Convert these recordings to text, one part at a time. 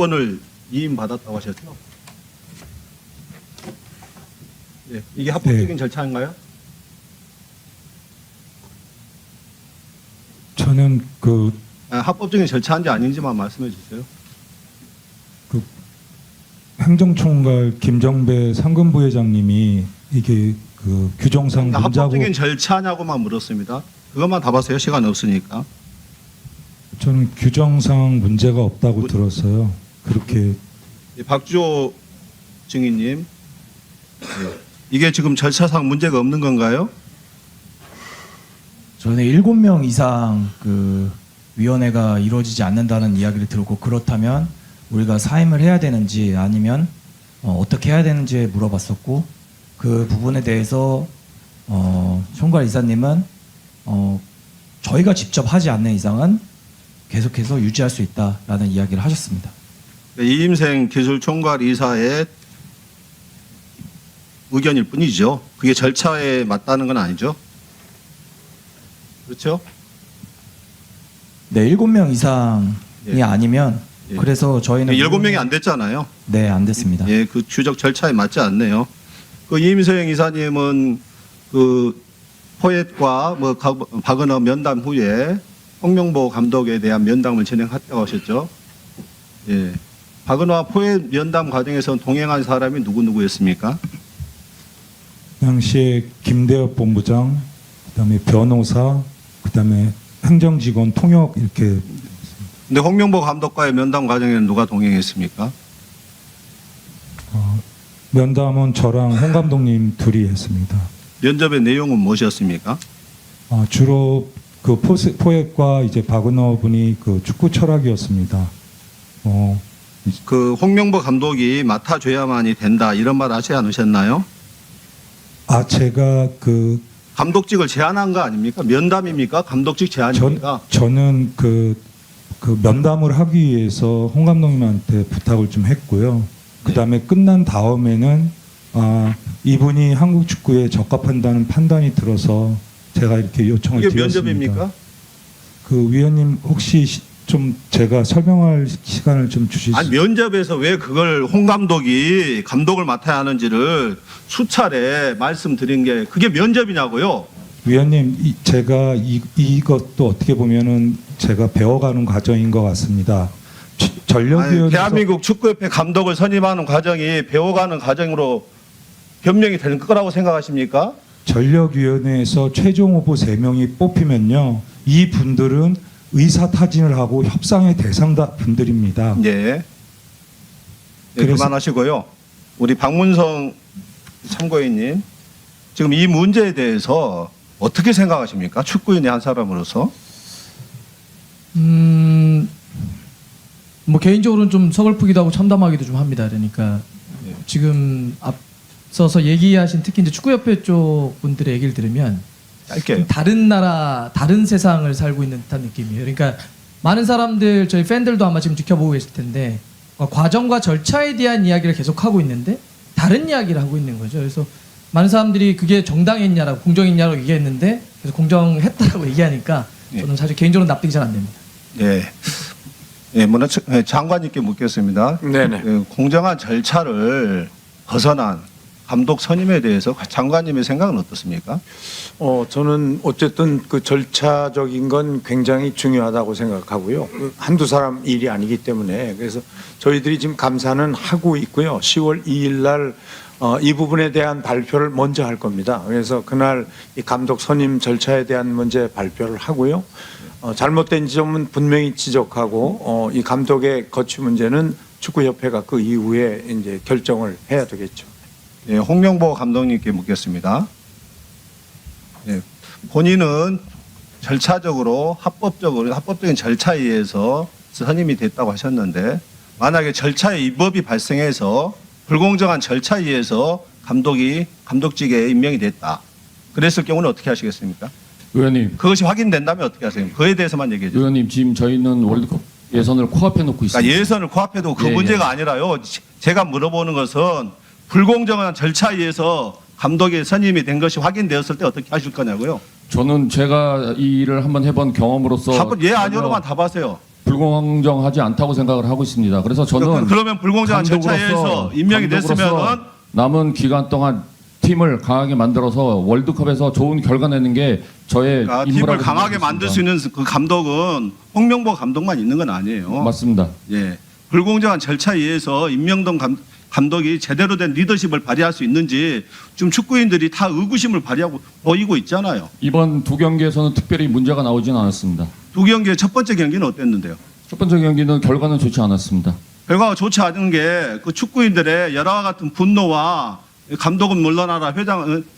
권을 이임받았다고 하셨죠? 네, 이게 합법적인 절차인가요? 저는 합법적인 절차인지 아닌지만 말씀해 주세요. 행정총괄 김정배 상근부회장님이 이게 규정상 문자고 합법적인 절차냐고만 물었습니다. 그것만 답하세요. 시간 없으니까. 저는 규정상 문제가 없다고 들었어요. 그렇게 박주호 증인님, 이게 지금 절차상 문제가 없는 건가요? 저는 7명 이상 그 위원회가 이루어지지 않는다는 이야기를 들었고, 그렇다면 우리가 사임을 해야 되는지 아니면 어떻게 해야 되는지 물어봤었고, 그 부분에 대해서 총괄 이사님은 저희가 직접 하지 않는 이상은 계속해서 유지할 수 있다라는 이야기를 하셨습니다. 이임생 기술총괄 이사의 의견일 뿐이죠. 그게 절차에 맞다는 건 아니죠. 그렇죠? 네, 7명 이상이 예. 아니면 예. 그래서 저희는 7명이 안 됐잖아요. 네, 안 됐습니다. 예, 그 추적 절차에 맞지 않네요. 그 이임생 이사님은 그 포엣과 박은호 면담 후에 홍명보 감독에 대한 면담을 진행했다고 하셨죠. 예. 박은호와 포엣 면담 과정에서 동행한 사람이 누구였습니까? 그 당시에 김대엽 본부장, 그다음에 변호사, 그다음에 행정직원 통역 이렇게. 근데 홍명보 감독과의 면담 과정에는 누가 동행했습니까? 면담은 저랑 홍 감독님 둘이 했습니다. 면접의 내용은 무엇이었습니까? 주로 그 포획과 이제 박은호 분이 그 축구 철학이었습니다. 그 홍명보 감독이 맡아줘야만이 된다 이런 말 하지 않으셨나요? 제가 감독직을 제안한 거 아닙니까? 면담입니까? 감독직 제안입니까? 저는 그 면담을 하기 위해서 홍 감독님한테 부탁을 좀 했고요. 그다음에 끝난 다음에는 이분이 한국 축구에 적합한다는 판단이 들어서 제가 이렇게 요청을 이게 드렸습니다. 면접입니까? 그 위원님 혹시 좀 제가 설명할 시간을 좀 주실 수? 아니 면접에서 왜 그걸 홍 감독이 감독을 맡아야 하는지를 수차례 말씀드린 게 그게 면접이냐고요? 위원님, 제가 이것도 어떻게 보면은 제가 배워가는 과정인 것 같습니다. 전력위원회에서 대한민국 축구협회 감독을 선임하는 과정이 배워가는 과정으로 변명이 될 거라고 생각하십니까? 전력위원회에서 최종 후보 3명이 뽑히면요, 이 분들은 의사타진을 하고 협상의 대상 분들입니다. 예. 그래서- 그만하시고요. 우리 박문성 참고인님, 지금 이 문제에 대해서 어떻게 생각하십니까? 축구인의 한 사람으로서. 뭐 개인적으로는 좀 서글프기도 하고 참담하기도 좀 합니다. 그러니까 네. 지금 앞서서 얘기하신 특히 이제 축구협회 쪽 분들의 얘기를 들으면 짧게요. 다른 나라, 다른 세상을 살고 있는 듯한 느낌이에요. 그러니까 많은 사람들, 저희 팬들도 아마 지금 지켜보고 계실 텐데 과정과 절차에 대한 이야기를 계속 하고 있는데 다른 이야기를 하고 있는 거죠. 그래서 많은 사람들이 그게 정당했냐라고, 공정했냐라고 얘기했는데 그래서 공정했다라고 얘기하니까 저는 사실 개인적으로 납득이 잘 안 됩니다. 예. 예, 장관님께 묻겠습니다. 네네. 공정한 절차를 벗어난 감독 선임에 대해서 장관님의 생각은 어떻습니까? 저는 어쨌든 그 절차적인 건 굉장히 중요하다고 생각하고요. 한두 사람 일이 아니기 때문에 그래서 저희들이 지금 감사는 하고 있고요. 10월 2일 날 이 부분에 대한 발표를 먼저 할 겁니다. 그래서 그날 이 감독 선임 절차에 대한 문제 발표를 하고요. 잘못된 지점은 분명히 지적하고 이 감독의 거취 문제는 축구협회가 그 이후에 이제 결정을 해야 되겠죠. 예, 홍명보 감독님께 묻겠습니다. 예, 본인은 절차적으로 합법적인 절차에 의해서 선임이 됐다고 하셨는데 만약에 절차에 위법이 발생해서 불공정한 절차에 의해서 감독직에 임명이 됐다. 그랬을 경우는 어떻게 하시겠습니까? 의원님, 그것이 확인된다면 어떻게 하세요? 그에 대해서만 얘기해 주세요. 의원님 지금 저희는 월드컵 예선을 코앞에 놓고 있습니다. 그러니까 예선을 코앞에 두고 그 예, 문제가 아니라요. 제가 물어보는 것은 불공정한 절차에 의해서 감독이 선임이 된 것이 확인되었을 때 어떻게 하실 거냐고요. 저는 제가 이 일을 한번 해본 경험으로서 예 아니오로만 답하세요. 불공정하지 않다고 생각을 하고 있습니다. 그래서 저는 그러면 불공정한 절차에 의해서 감독으로서 임명이 됐으면은 남은 기간 동안 팀을 강하게 만들어서 월드컵에서 좋은 결과 내는 게 저의 그러니까 임무라고 팀을 강하게 생각하고 만들 수 있는 그 감독은 홍명보 감독만 있는 건 아니에요. 있습니다. 맞습니다. 예, 불공정한 절차에 의해서 임명된 감독이 제대로 된 리더십을 발휘할 수 있는지 지금 축구인들이 다 의구심을 발휘하고 보이고 있잖아요. 이번 두 경기에서는 특별히 문제가 나오지는 않았습니다. 두 경기의 첫 번째 경기는 어땠는데요? 첫 번째 경기는 결과는 좋지 않았습니다. 결과가 좋지 않은 게 그 축구인들의 열화와 같은 분노와 감독은 물러나라,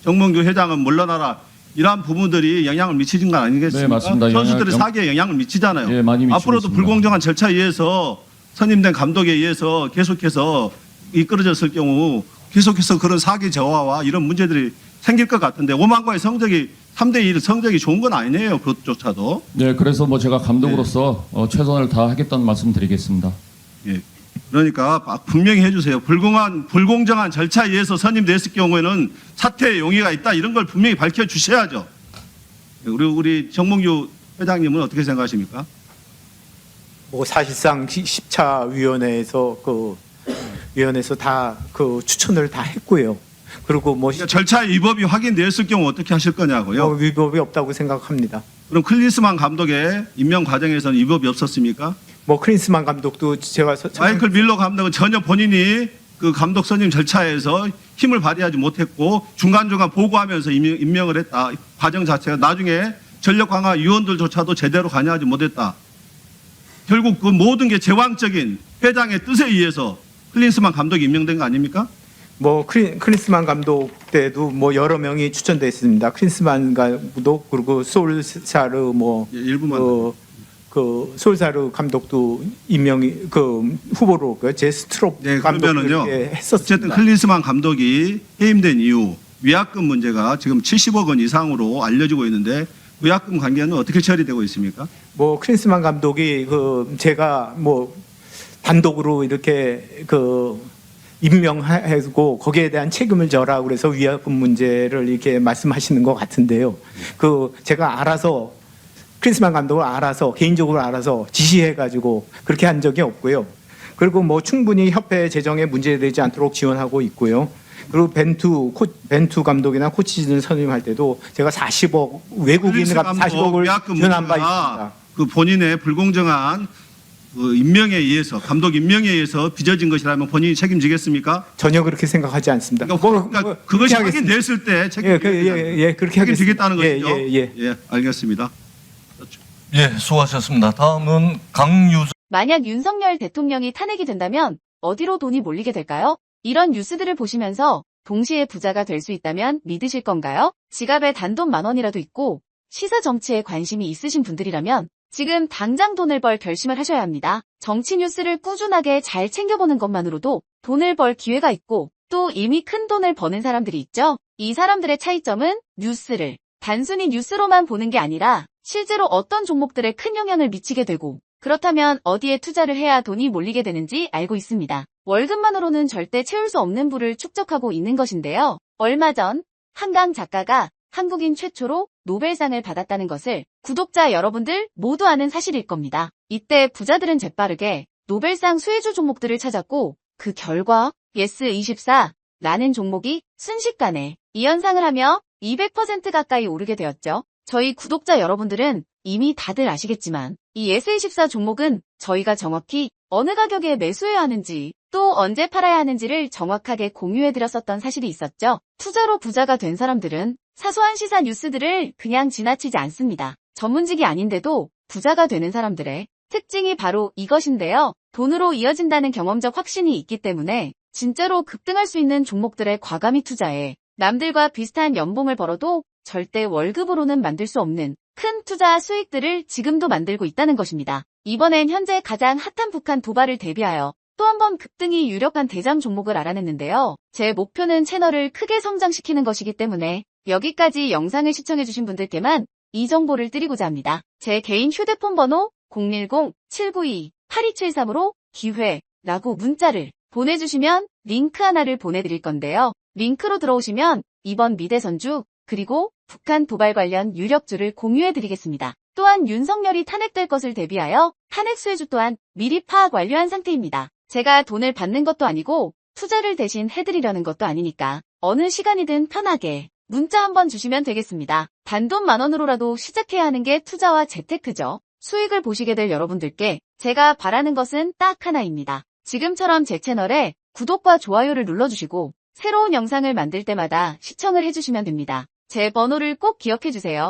정몽규 회장은 물러나라 이러한 부분들이 영향을 미치는 건 아니겠습니까? 네, 맞습니다. 선수들의 사기에 영향을 미치잖아요. 예, 많이 미치고 앞으로도 있습니다. 불공정한 절차에 의해서 선임된 감독에 의해서 계속해서 이끌어졌을 경우 계속해서 그런 사기 저하와 이런 문제들이 생길 것 같은데 오만과의 성적이 3대1 성적이 좋은 건 아니에요. 그것조차도. 네, 그래서 뭐 제가 감독으로서 최선을 다하겠다는 말씀드리겠습니다. 예. 그러니까 분명히 해주세요. 불공정한 절차에 의해서 선임됐을 경우에는 사퇴의 용의가 있다 이런 걸 분명히 밝혀주셔야죠. 그리고 우리 정몽규 회장님은 어떻게 생각하십니까? 뭐 사실상 10차 위원회에서 다 그 추천을 다 했고요. 그리고 뭐 그러니까 절차의 위법이 확인되었을 경우 어떻게 하실 거냐고요? 위법이 없다고 생각합니다. 그럼 클린스만 감독의 임명 과정에서는 위법이 없었습니까? 뭐 크린스만 감독도 제가 마이클 밀러 감독은 전혀 본인이 그 감독 선임 절차에서 힘을 발휘하지 못했고 중간중간 보고하면서 임명을 했다. 과정 자체가 나중에 전력 강화 위원들조차도 제대로 관여하지 못했다. 결국 그 모든 게 제왕적인 회장의 뜻에 의해서 클린스만 감독이 임명된 거 아닙니까? 뭐 크린스만 감독 때도 뭐 여러 명이 추천됐습니다. 크린스만 감독 그리고 솔사르 뭐 예, 일부만. 그 솔사르 감독도 임명이 그 후보로 그 제스트롭 네, 감독을 그러면은요. 이렇게 했었습니다. 어쨌든 클린스만 감독이 해임된 이유 위약금 문제가 지금 70억 원 이상으로 알려지고 있는데 위약금 관계는 어떻게 처리되고 있습니까? 뭐 크린스만 감독이 그 제가 뭐 단독으로 이렇게 그 임명하고 거기에 대한 책임을 져라 그래서 위약금 문제를 이렇게 말씀하시는 것 같은데요. 그 제가 알아서 크린스만 감독을 알아서 개인적으로 알아서 지시해가지고 그렇게 한 적이 없고요. 그리고 뭐 충분히 협회 재정에 문제되지 않도록 지원하고 있고요. 그리고 벤투 감독이나 코치진을 선임할 때도 제가 40억 외국인 클린스 감독 40억을 위약금 지원한 바 문제가 있습니다. 그 본인의 불공정한 그 임명에 의해서 감독 임명에 의해서 빚어진 것이라면 본인이 책임지겠습니까? 전혀 그렇게 생각하지 않습니다. 그러니까 그것이 그렇게 하겠습니다. 확인됐을 때 그렇게 책임지겠다는 하겠습니다. 것이죠. 예, 알겠습니다. 예, 수고하셨습니다. 다음은 강유정. 만약 윤석열 대통령이 탄핵이 된다면 어디로 돈이 몰리게 될까요? 이런 뉴스들을 보시면서 동시에 부자가 될 수 있다면 믿으실 건가요? 지갑에 단돈 10,000원이라도 있고 시사 정치에 관심이 있으신 분들이라면 지금 당장 돈을 벌 결심을 하셔야 합니다. 정치 뉴스를 꾸준하게 잘 챙겨보는 것만으로도 돈을 벌 기회가 있고 또 이미 큰 돈을 버는 사람들이 있죠. 이 사람들의 차이점은 뉴스를 단순히 뉴스로만 보는 게 아니라 실제로 어떤 종목들에 큰 영향을 미치게 되고 그렇다면 어디에 투자를 해야 돈이 몰리게 되는지 알고 있습니다. 월급만으로는 절대 채울 수 없는 부를 축적하고 있는 것인데요. 얼마 전 한강 작가가 한국인 최초로 노벨상을 받았다는 것을 구독자 여러분들 모두 아는 사실일 겁니다. 이때 부자들은 재빠르게 노벨상 수혜주 종목들을 찾았고 그 결과 예스24라는 종목이 순식간에 2연상을 하며 200% 가까이 오르게 되었죠. 저희 구독자 여러분들은 이미 다들 아시겠지만 이 예스24 종목은 저희가 정확히 어느 가격에 매수해야 하는지 또 언제 팔아야 하는지를 정확하게 공유해드렸었던 사실이 있었죠. 투자로 부자가 된 사람들은 사소한 시사 뉴스들을 그냥 지나치지 않습니다. 전문직이 아닌데도 부자가 되는 사람들의 특징이 바로 이것인데요. 돈으로 이어진다는 경험적 확신이 있기 때문에 진짜로 급등할 수 있는 종목들에 과감히 투자해 남들과 비슷한 연봉을 벌어도 절대 월급으로는 만들 수 없는 큰 투자 수익들을 지금도 만들고 있다는 것입니다. 이번엔 현재 가장 핫한 북한 도발을 대비하여 또 한 번 급등이 유력한 대장 종목을 알아냈는데요. 제 목표는 채널을 크게 성장시키는 것이기 때문에 여기까지 영상을 시청해주신 분들께만 이 정보를 드리고자 합니다. 제 개인 휴대폰 번호 010-792-8273으로 기회라고 문자를 보내주시면 링크 하나를 보내드릴 건데요. 링크로 들어오시면 이번 미대선주 그리고 북한 도발 관련 유력주를 공유해드리겠습니다. 또한 윤석열이 탄핵될 것을 대비하여 탄핵 수혜주 또한 미리 파악 완료한 상태입니다. 제가 돈을 받는 것도 아니고 투자를 대신 해드리려는 것도 아니니까 어느 시간이든 편하게 문자 한번 주시면 되겠습니다. 단돈 10,000원으로라도 시작해야 하는 게 투자와 재테크죠. 수익을 보시게 될 여러분들께 제가 바라는 것은 딱 하나입니다. 지금처럼 제 채널에 구독과 좋아요를 눌러주시고 새로운 영상을 만들 때마다 시청을 해주시면 됩니다. 제 번호를 꼭 기억해주세요.